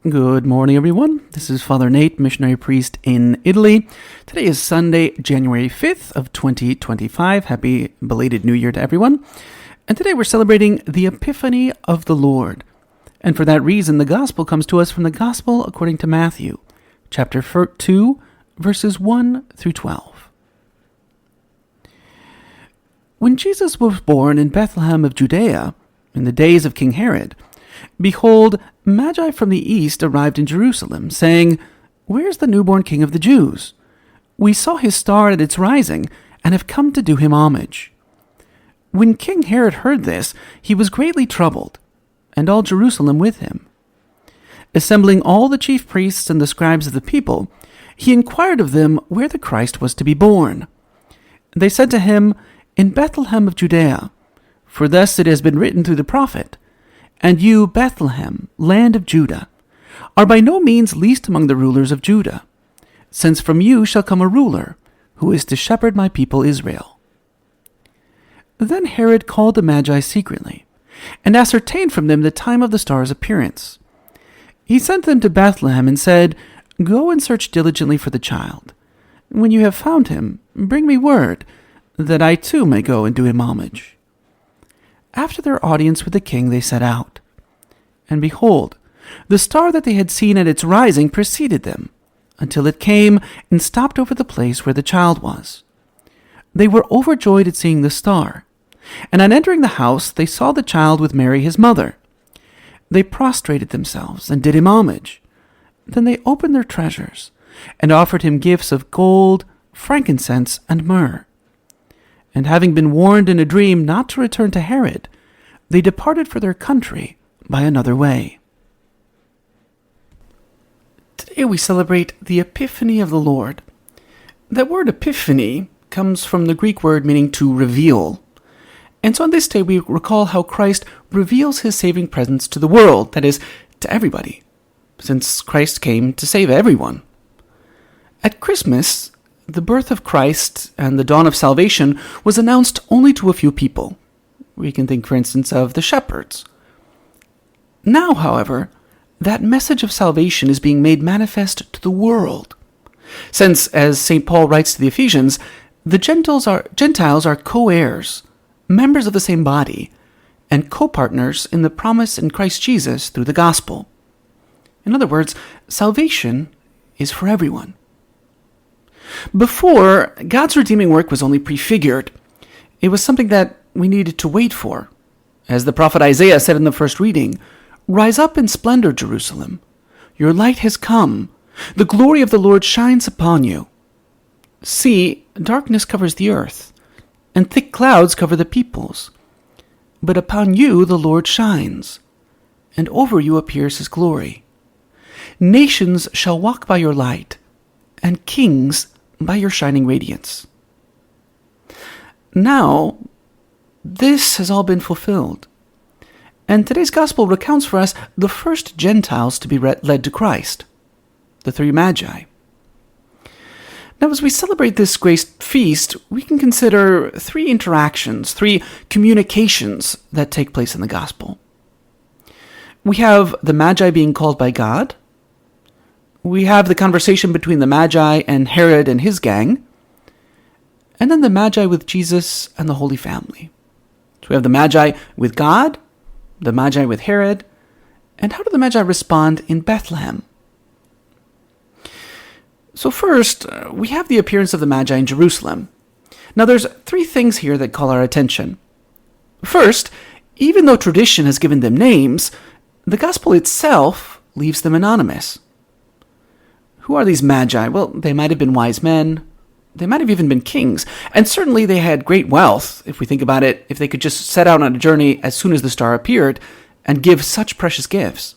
Good morning, everyone. This is Father Nate, missionary priest in Italy. Today is Sunday, January 5th of 2025. Happy belated New Year to everyone. And today we're celebrating the Epiphany of the Lord. And for that reason, the Gospel comes to us from the Gospel according to Matthew, chapter 2, verses 1 through 12. When Jesus was born in Bethlehem of Judea, in the days of King Herod, behold, magi from the east arrived in Jerusalem, saying, "Where is the newborn King of the Jews? We saw his star at its rising, and have come to do him homage." When King Herod heard this, he was greatly troubled, and all Jerusalem with him. Assembling all the chief priests and the scribes of the people, he inquired of them where the Christ was to be born. They said to him, "In Bethlehem of Judea, for thus it has been written through the prophet, and you, Bethlehem, land of Judah, are by no means least among the rulers of Judah, since from you shall come a ruler, who is to shepherd my people Israel." Then Herod called the magi secretly, and ascertained from them the time of the star's appearance. He sent them to Bethlehem and said, "Go and search diligently for the child. When you have found him, bring me word, that I too may go and do him homage." After their audience with the king, they set out. And behold, the star that they had seen at its rising preceded them, until it came and stopped over the place where the child was. They were overjoyed at seeing the star, and on entering the house, they saw the child with Mary his mother. They prostrated themselves and did him homage. Then they opened their treasures, and offered him gifts of gold, frankincense, and myrrh. And having been warned in a dream not to return to Herod, they departed for their country by another way. Today we celebrate the Epiphany of the Lord. That word epiphany comes from the Greek word meaning to reveal. And so on this day we recall how Christ reveals his saving presence to the world, that is, to everybody, since Christ came to save everyone. At Christmas, the birth of Christ and the dawn of salvation was announced only to a few people. We can think, for instance, of the shepherds. Now, however, that message of salvation is being made manifest to the world, since, as St. Paul writes to the Ephesians, the Gentiles are co-heirs, members of the same body, and co-partners in the promise in Christ Jesus through the gospel. In other words, salvation is for everyone. Before, God's redeeming work was only prefigured. It was something that we needed to wait for. As the prophet Isaiah said in the first reading, "Rise up in splendor, Jerusalem. Your light has come. The glory of the Lord shines upon you. See, darkness covers the earth, and thick clouds cover the peoples. But upon you the Lord shines, and over you appears his glory. Nations shall walk by your light, and kings by your shining radiance." Now, this has all been fulfilled. And today's gospel recounts for us the first Gentiles to be led to Christ, the three magi. Now, as we celebrate this grace feast, we can consider three interactions, three communications that take place in the gospel. We have the magi being called by God. We have the conversation between the magi and Herod and his gang. And then the magi with Jesus and the Holy Family. So we have the magi with God, the magi with Herod, and how do the magi respond in Bethlehem? So first, we have the appearance of the magi in Jerusalem. Now there's three things here that call our attention. First, even though tradition has given them names, the gospel itself leaves them anonymous. Who are these magi? Well, they might have been wise men. They might have even been kings. And certainly they had great wealth, if we think about it, if they could just set out on a journey as soon as the star appeared and give such precious gifts.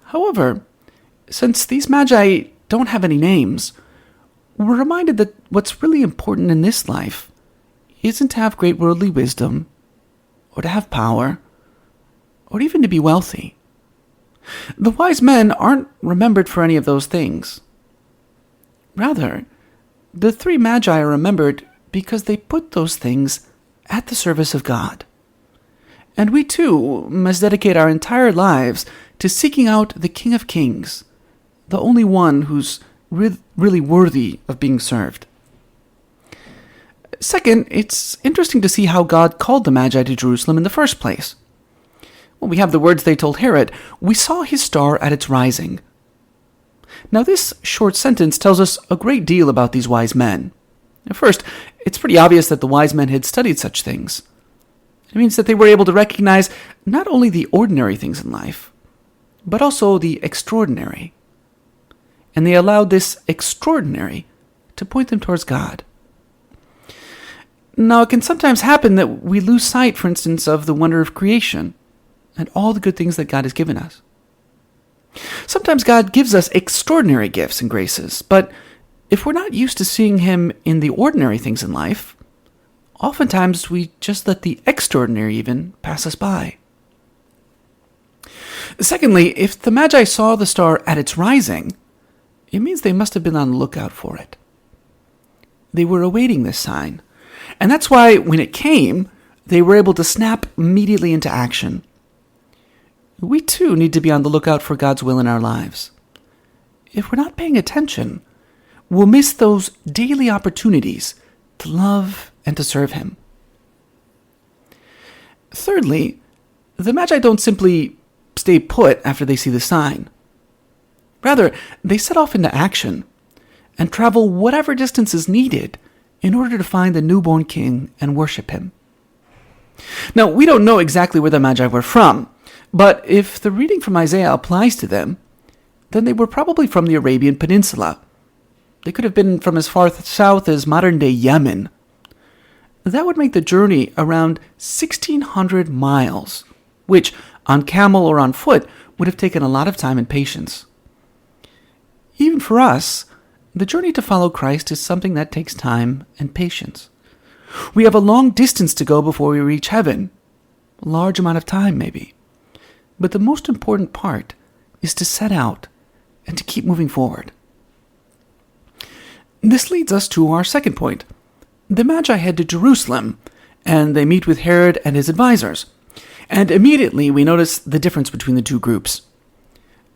However, since these magi don't have any names, we're reminded that what's really important in this life isn't to have great worldly wisdom, or to have power, or even to be wealthy. The wise men aren't remembered for any of those things. Rather, the three magi are remembered because they put those things at the service of God. And we too must dedicate our entire lives to seeking out the King of Kings, the only one who's really worthy of being served. Second, it's interesting to see how God called the Magi to Jerusalem in the first place. Well, we have the words they told Herod, "We saw his star at its rising." Now, this short sentence tells us a great deal about these wise men. First, it's pretty obvious that the wise men had studied such things. It means that they were able to recognize not only the ordinary things in life, but also the extraordinary. And they allowed this extraordinary to point them towards God. Now, it can sometimes happen that we lose sight, for instance, of the wonder of creation and all the good things that God has given us. Sometimes God gives us extraordinary gifts and graces, but if we're not used to seeing Him in the ordinary things in life, oftentimes we just let the extraordinary even pass us by. Secondly, if the Magi saw the star at its rising, it means they must have been on the lookout for it. They were awaiting this sign, and that's why when it came, they were able to snap immediately into action. We too need to be on the lookout for God's will in our lives. If we're not paying attention, we'll miss those daily opportunities to love and to serve Him. Thirdly, the Magi don't simply stay put after they see the sign. Rather, they set off into action and travel whatever distance is needed in order to find the newborn king and worship him. Now, we don't know exactly where the Magi were from, but if the reading from Isaiah applies to them, then they were probably from the Arabian Peninsula. They could have been from as far south as modern-day Yemen. That would make the journey around 1,600 miles, which, on camel or on foot, would have taken a lot of time and patience. Even for us, the journey to follow Christ is something that takes time and patience. We have a long distance to go before we reach heaven, a large amount of time maybe. But the most important part is to set out and to keep moving forward. This leads us to our second point. The Magi head to Jerusalem, and they meet with Herod and his advisors. And immediately we notice the difference between the two groups.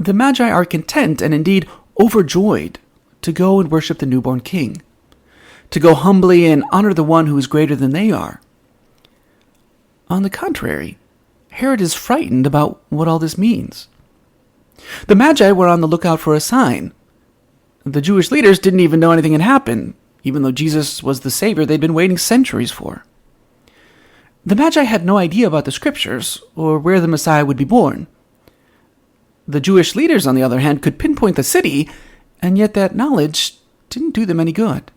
The Magi are content and indeed overjoyed to go and worship the newborn king, to go humbly and honor the one who is greater than they are. On the contrary, Herod is frightened about what all this means. The Magi were on the lookout for a sign. The Jewish leaders didn't even know anything had happened, even though Jesus was the Savior they'd been waiting centuries for. The Magi had no idea about the Scriptures or where the Messiah would be born. The Jewish leaders, on the other hand, could pinpoint the city, and yet that knowledge didn't do them any good.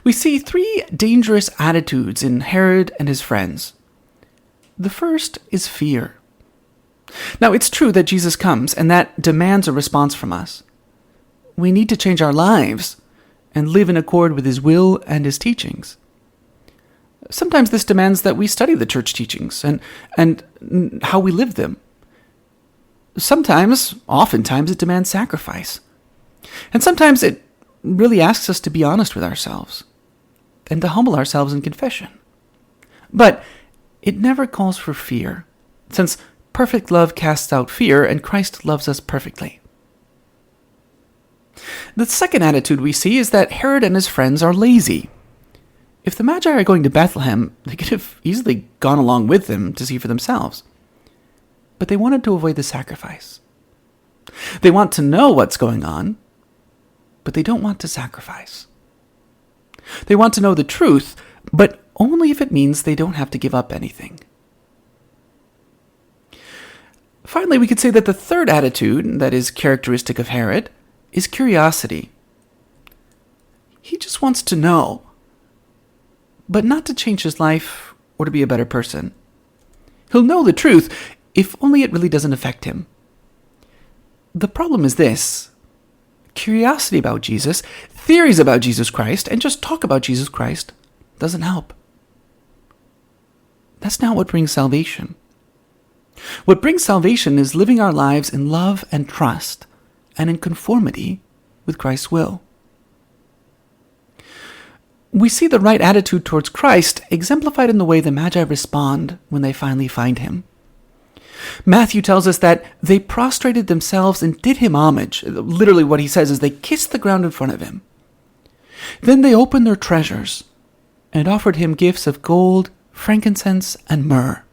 We see three dangerous attitudes in Herod and his friends. The first is fear. Now, it's true that Jesus comes, and that demands a response from us. We need to change our lives and live in accord with His will and His teachings. Sometimes this demands that we study the church teachings and how we live them. Oftentimes, it demands sacrifice. And sometimes it really asks us to be honest with ourselves and to humble ourselves in confession. But it never calls for fear, since perfect love casts out fear, and Christ loves us perfectly. The second attitude we see is that Herod and his friends are lazy. If the Magi are going to Bethlehem, they could have easily gone along with them to see for themselves. But they wanted to avoid the sacrifice. They want to know what's going on, but they don't want to sacrifice. They want to know the truth, but only if it means they don't have to give up anything. Finally, we could say that the third attitude that is characteristic of Herod is curiosity. He just wants to know, but not to change his life or to be a better person. He'll know the truth if only it really doesn't affect him. The problem is this: curiosity about Jesus, theories about Jesus Christ, and just talk about Jesus Christ doesn't help. That's not what brings salvation. What brings salvation is living our lives in love and trust and in conformity with Christ's will. We see the right attitude towards Christ exemplified in the way the Magi respond when they finally find him. Matthew tells us that they prostrated themselves and did him homage. Literally what he says is they kissed the ground in front of him. Then they opened their treasures and offered him gifts of gold, frankincense, and myrrh.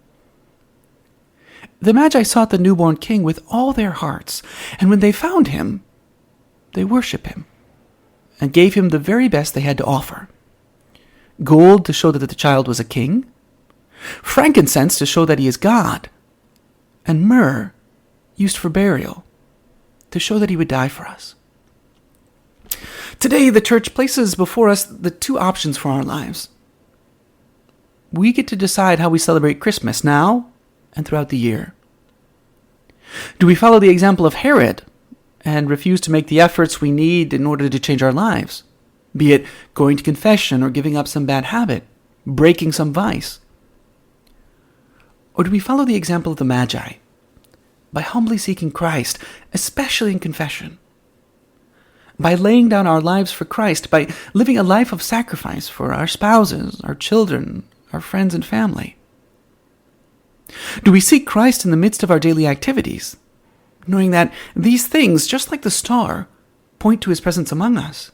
The Magi sought the newborn king with all their hearts, and when they found him, they worshiped him and gave him the very best they had to offer. Gold to show that the child was a king, frankincense to show that he is God, and myrrh used for burial to show that he would die for us. Today, the church places before us the two options for our lives. We get to decide how we celebrate Christmas now and throughout the year. Do we follow the example of Herod and refuse to make the efforts we need in order to change our lives, be it going to confession or giving up some bad habit, breaking some vice? Or do we follow the example of the Magi by humbly seeking Christ, especially in confession, by laying down our lives for Christ, by living a life of sacrifice for our spouses, our children, our friends and family? Do we seek Christ in the midst of our daily activities, knowing that these things, just like the star, point to his presence among us?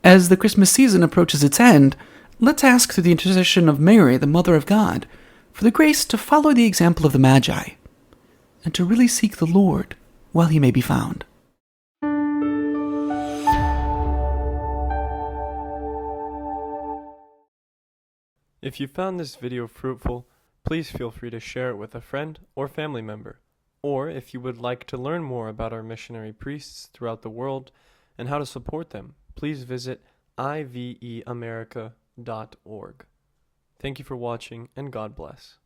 As the Christmas season approaches its end, let's ask through the intercession of Mary, the Mother of God, for the grace to follow the example of the Magi and to really seek the Lord while he may be found. If you found this video fruitful, please feel free to share it with a friend or family member. Or if you would like to learn more about our missionary priests throughout the world and how to support them, please visit iveamerica.org. Thank you for watching, and God bless.